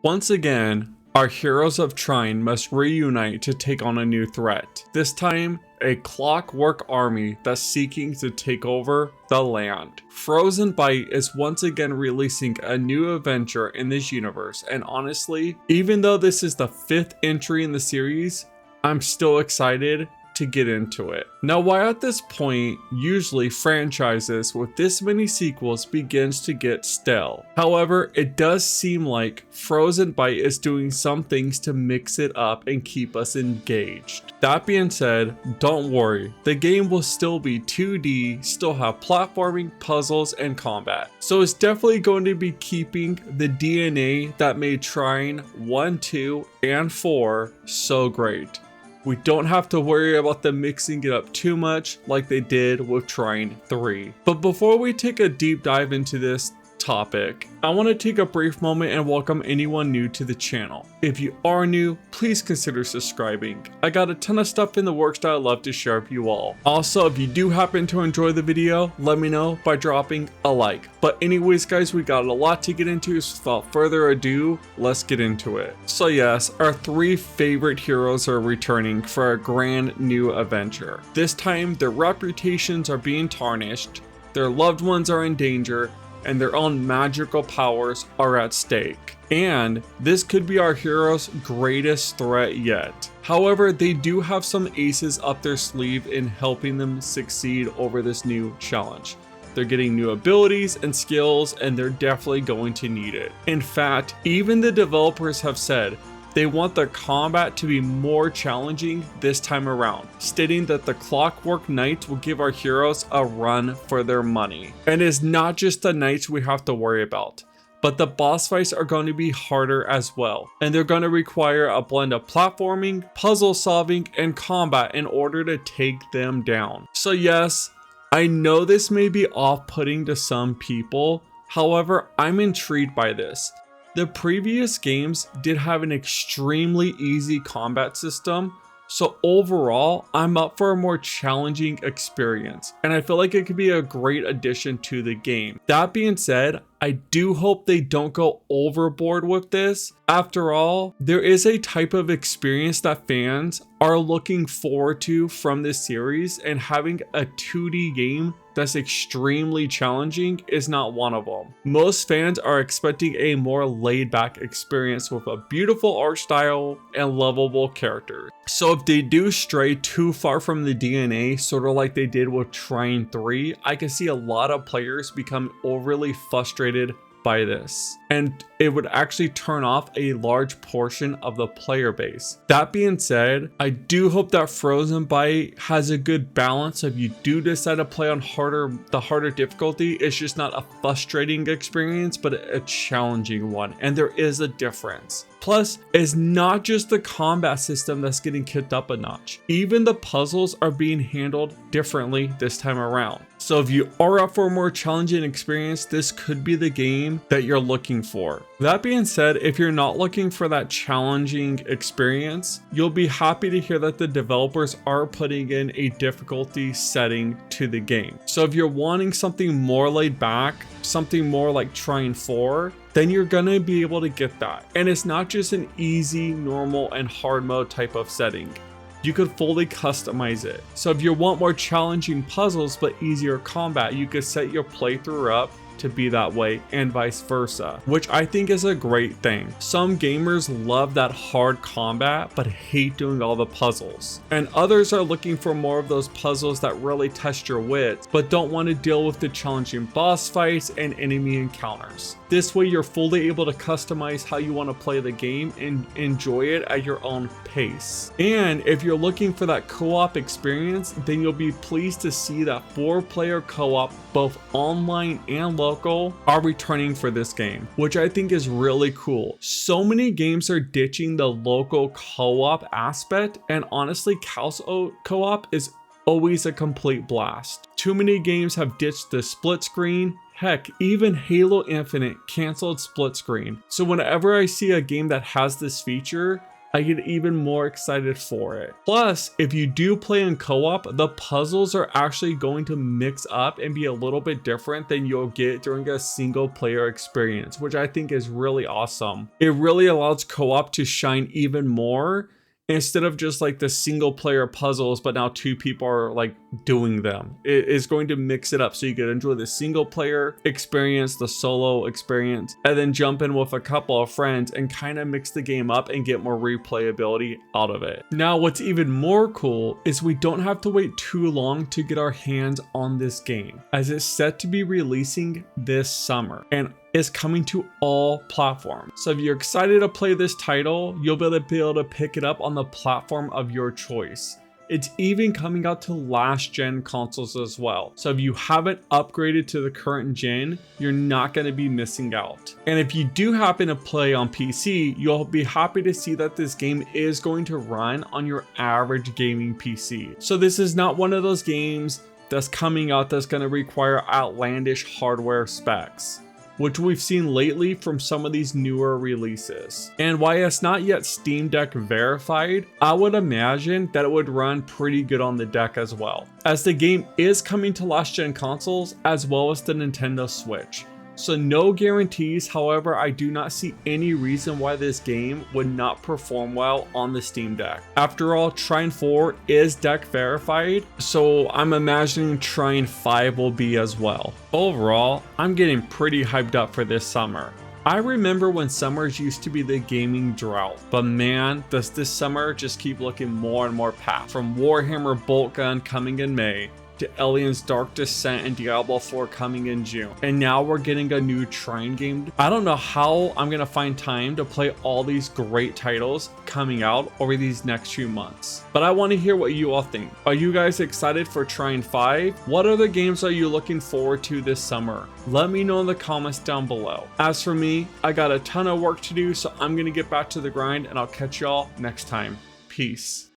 Once again, our heroes of Trine must reunite to take on a new threat. This time, a clockwork army that's seeking to take over the land. Frozen Byte is once again releasing a new adventure in this universe, and honestly, even though this is the 5th entry in the series, I'm still excited to get into it. Now, why at this point, usually franchises with this many sequels begins to get stale. However, it does seem like Frozen Byte is doing some things to mix it up and keep us engaged. That being said, don't worry, the game will still be 2D, still have platforming, puzzles, and combat. So it's definitely going to be keeping the DNA that made Trine 1, 2, and 4 so great. We don't have to worry about them mixing it up too much like they did with Trine 3. But before we take a deep dive into this topic, I want to take a brief moment and welcome anyone new to the channel. If you are new, please consider subscribing. I got a ton of stuff in the works that I'd love to share with you all. Also, if you do happen to enjoy the video, let me know by dropping a like. But anyways guys, we got a lot to get into, so without further ado, let's get into it. So yes, our 3 favorite heroes are returning for a grand new adventure. This time, their reputations are being tarnished, their loved ones are in danger, and their own magical powers are at stake. And this could be our heroes' greatest threat yet. However, they do have some aces up their sleeve in helping them succeed over this new challenge. They're getting new abilities and skills, and they're definitely going to need it. In fact, even the developers have said they want the combat to be more challenging this time around, stating that the Clockwork Knights will give our heroes a run for their money. And it's not just the knights we have to worry about, but the boss fights are going to be harder as well. And they're going to require a blend of platforming, puzzle solving, and combat in order to take them down. So yes, I know this may be off-putting to some people, however, I'm intrigued by this. The previous games did have an extremely easy combat system, so overall, I'm up for a more challenging experience, and I feel like it could be a great addition to the game. That being said, I do hope they don't go overboard with this. After all, there is a type of experience that fans are looking forward to from this series, and having a 2D game that's extremely challenging is not one of them. Most fans are expecting a more laid-back experience with a beautiful art style and lovable characters. So if they do stray too far from the DNA, sort of like they did with Trine 3, I can see a lot of players become overly frustrated by this, and it would actually turn off a large portion of the player base. That being said, I do hope that Frozen Byte has a good balance. If you do decide to play on the harder difficulty, it's just not a frustrating experience, but a challenging one, and there is a difference. Plus, it's not just the combat system that's getting kicked up a notch. Even the puzzles are being handled differently this time around. So if you are up for a more challenging experience, this could be the game that you're looking for. That being said, if you're not looking for that challenging experience, you'll be happy to hear that the developers are putting in a difficulty setting to the game. So if you're wanting something more laid back, something more like Trine 4, then you're gonna be able to get that. And it's not just an easy, normal, and hard mode type of setting. You could fully customize it. So if you want more challenging puzzles but easier combat, you could set your playthrough up to be that way, and vice versa, which I think is a great thing. Some gamers love that hard combat but hate doing all the puzzles, and others are looking for more of those puzzles that really test your wits but don't want to deal with the challenging boss fights and enemy encounters. This way you're fully able to customize how you want to play the game and enjoy it at your own pace. And if you're looking for that co-op experience, then you'll be pleased to see that 4-player co-op, both online and local, are returning for this game, which I think is really cool. So many games are ditching the local co-op aspect, and honestly, couch co-op is always a complete blast. Too many games have ditched the split screen. Heck, even Halo Infinite canceled split screen. So whenever I see a game that has this feature, I get even more excited for it. Plus, if you do play in co-op, the puzzles are actually going to mix up and be a little bit different than you'll get during a single player experience, which I think is really awesome. It really allows co-op to shine even more, instead of just like the single player puzzles, but now two people are like doing them. It is going to mix it up so you can enjoy the single player experience, the solo experience, and then jump in with a couple of friends and kind of mix the game up and get more replayability out of it. Now, what's even more cool is we don't have to wait too long to get our hands on this game, as it's set to be releasing this summer and is coming to all platforms. So if you're excited to play this title, you'll be able to pick it up on the platform of your choice. It's even coming out to last gen consoles as well. So if you haven't upgraded to the current gen, you're not going to be missing out. And if you do happen to play on PC, you'll be happy to see that this game is going to run on your average gaming PC. So this is not one of those games that's coming out that's going to require outlandish hardware specs, which we've seen lately from some of these newer releases. And while it's not yet Steam Deck verified, I would imagine that it would run pretty good on the deck as well, as the game is coming to last gen consoles as well as the Nintendo Switch. So no guarantees, however, I do not see any reason why this game would not perform well on the Steam Deck. After all, Trine 4 is deck verified, so I'm imagining Trine 5 will be as well. Overall, I'm getting pretty hyped up for this summer. I remember when summers used to be the gaming drought, but man, does this summer just keep looking more and more packed. From Warhammer Boltgun coming in May, to Aliens Dark Descent and Diablo 4 coming in June. And now we're getting a new Trine game. I don't know how I'm gonna find time to play all these great titles coming out over these next few months. But I want to hear what you all think. Are you guys excited for Trine 5? What other games are you looking forward to this summer? Let me know in the comments down below. As for me, I got a ton of work to do, so I'm gonna get back to the grind and I'll catch y'all next time. Peace.